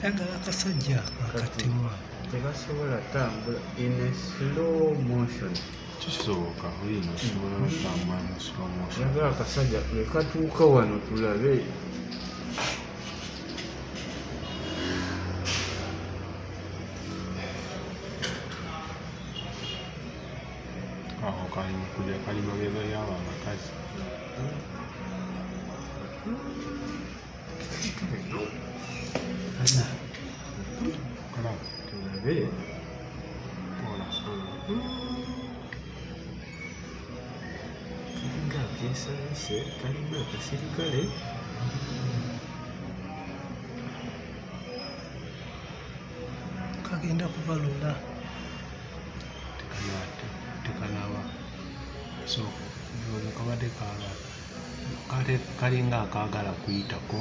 Yagala akasajja akatemwa. Tebasobola tambula in a slow motion. Kisoboka olina osobola okutambula mu slow motion. Yagala akasajja leka tuuka wano tulabe. Aho kali mabega y'abo abakazi. Tulabe. Kalinga akeesayise, kalinga akasirikale. Kagenda kubalula. Tekanaba. So ndowooza kabadde kalinga akaagala kuyitako.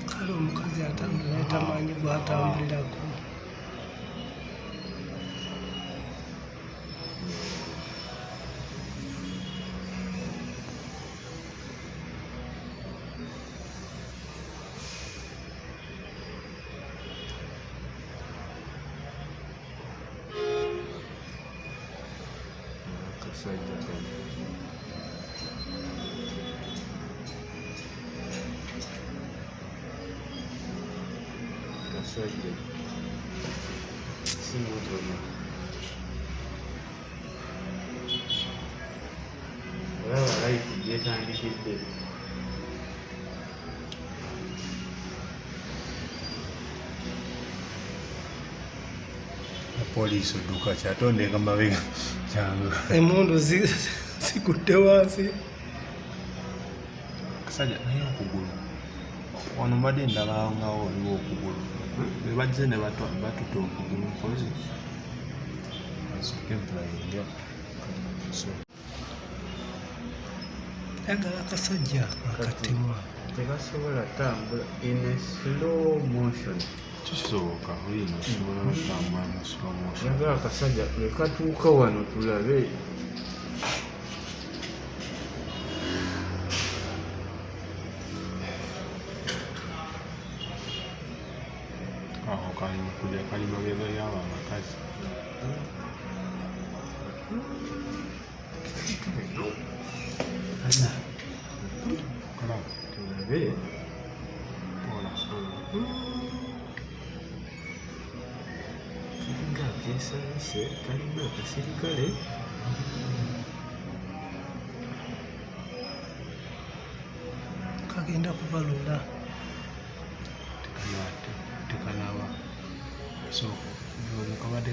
Kale omukazi atambula naye tamanyi gw'atambulirako. Akasajja kano. Akasajja si mutono. Olaba layiti gyetandikidde. Poliisi odduka kyatonde nga mabega kyangu. Emmundu zikutte wansi. Akasajja naye okugulu. Wano mbadde ndaba nga waliwo okugulu. Be bajje ne batuta okugulu mpozi. Asooke emplayinga. Yagala akasajja akatemwa. Tebasobola tambula in a slow motion. Kisoboka olina osobola okutambula mu slow motion. Yagala akasajja leka tuuka wano tulabe. Aho kali mabega y'abo abakazi. Tulabe. Kalinga akeesayise, kalinga akasirikale. Kagenda kubalula. Tekanaba. So ndowooza kabadde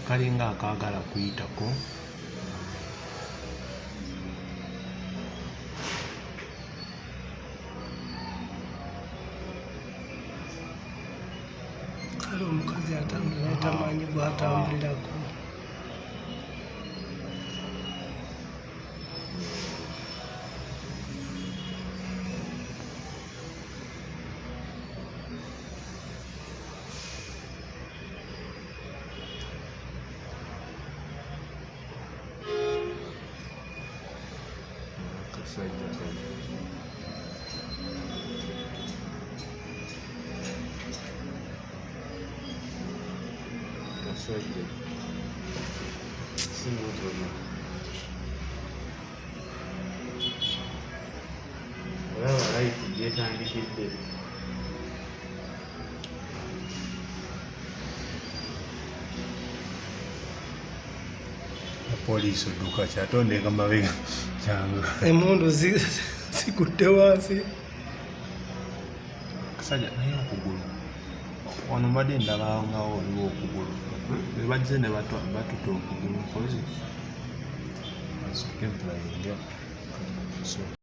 kalinga akaagala kuyitako. Kale omukazi atambula naye tamanyi gw'atambulirako. Akasajja kano. Akasajja si mutono. Olaba layiti gyetandikidde. Poliisi odduka kyatonde nga mabega kyangu. Emmundu zikutte wansi. Akasajja naye okugulu. Wano mbadde ndaba nga waliwo okugulu. Be bajje ne batuta okugulu mpozi. Asooke emplayinga.